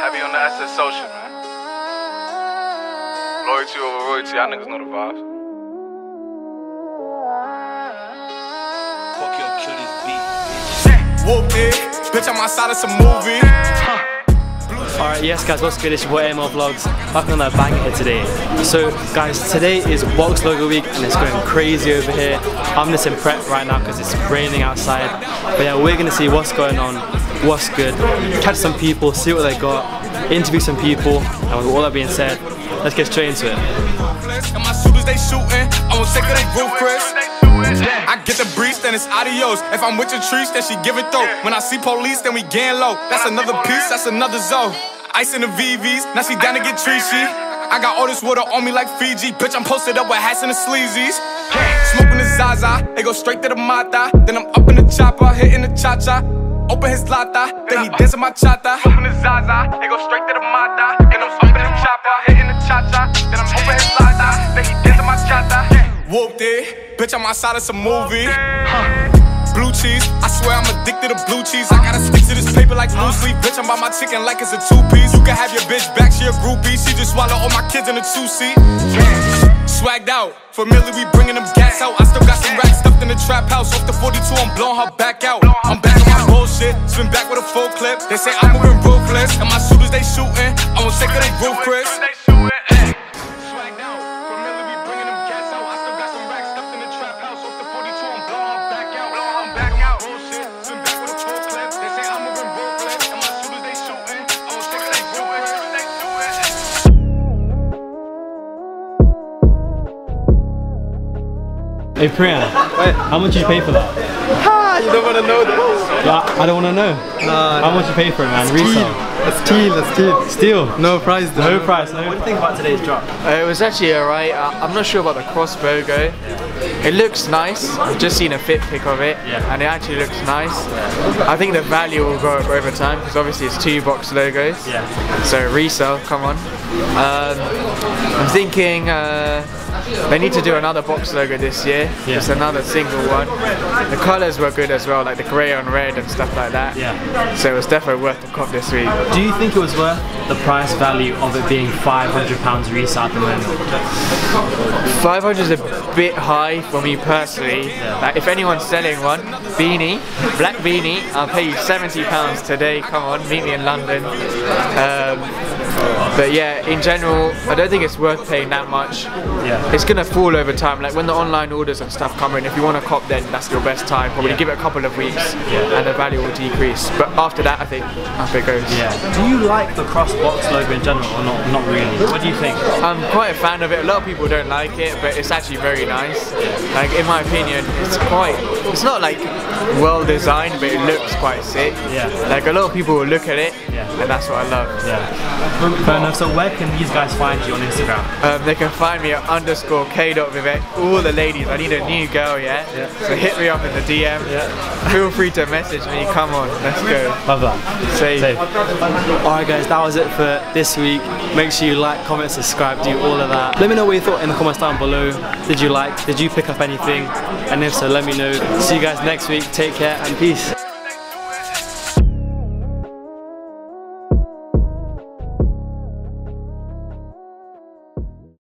Heavy on the SS social, man. Loyalty over royalty, y'all niggas know the vibes. Fuck your kill this beat. Whooped it, bitch, I'm outside of some movie. Alright, yes guys, what's good? It's your boy AML VLOGS, back on that banger here today. So guys, today is Box Logo week and it's going crazy over here. I'm just in prep right now because it's raining outside. But yeah, we're gonna see what's going on, what's good, catch some people, see what they got, interview some people, and with all that being said, let's get straight into it. And my shooters, they shooting, I won't take they roof, Chris. I get the breeze, then it's adios. If I'm with your trees, then she give it though. When I see police, then we gang low. That's another piece, that's another zone. Ice in the VVs, now she down to get treachy. I got all this water on me like Fiji. Bitch, I'm posted up with hats and the sleazies. Smoking the Zaza, they go straight to the Mata. Then I'm up in the chopper, hitting the cha-cha. Open his lata, then he dancing my chata. Smoking the Zaza, they go straight to the Mata. Then I'm up in the chopper, hitting the cha-cha. Then I'm open his lata, then he dancing my chata. Whooped it, bitch, I'm outside of some movie. Blue cheese, I swear I'm addicted to blue cheese. I gotta stick to this paper like blue sleep. Bitch, I'm by my chicken like it's a two-piece. You can have your bitch back, she a groupie. She just swallow all my kids in a two-seat. Swagged out, familiar, we bringing them gas out. I still got some racks stuffed in the trap house. Off the 42, I'm blowing her back out. I'm back on my bullshit, spin back with a full clip. They say I'm moving ruthless, and my shooters, they shooting. I won't take her, they roof, Chris. Hey Priya, how much did you pay for that? Ha! You don't want to know this? Yeah, I don't want to know. How much you pay for it, man? Resale? That's steal. Steal? No price though. No price, no. What do you think about today's drop? It was actually alright. I'm not sure about the cross logo. It looks nice. I've just seen a fit pic of it, and it actually looks nice. I think the value will go up over time because obviously it's 2 box logos. So resale, come on. I'm thinking they need to do another box logo this year. Just another single one. The colours were good as well, like the grey on red and stuff like that. So it was definitely worth the cop this week. Do you think it was worth the price value of it being £500 resale at the moment? 500 is a bit high for me personally. Like if anyone's selling one, beanie, black beanie, I'll pay you £70 today. Come on, meet me in London. But yeah, in general, I don't think it's worth paying that much. It's gonna fall over time. Like when the online orders and stuff come in, if you want to cop, then that's your best time. Probably give it a couple of weeks, and the value will decrease. But after that, I think up it goes. Do you like the cross box logo in general, or not? Not really. What do you think? I'm quite a fan of it. A lot of people don't like it, but it's actually very nice. Like in my opinion, it's not like well designed, but it looks quite sick. Like a lot of people will look at it, and that's what I love. Fair enough. So where can these guys find you on Instagram? They can find me at _k.vivek. All the ladies, I need a new girl, so hit me up in the DM. Feel free to message me. Come on, let's go. Love that. Safe. Alright guys, that was it for this week. Make sure you like, comment, subscribe, do all of that. Let me know what you thought in the comments down below. Did you pick up anything? And if so, let me know. See you guys next week. Take care and peace.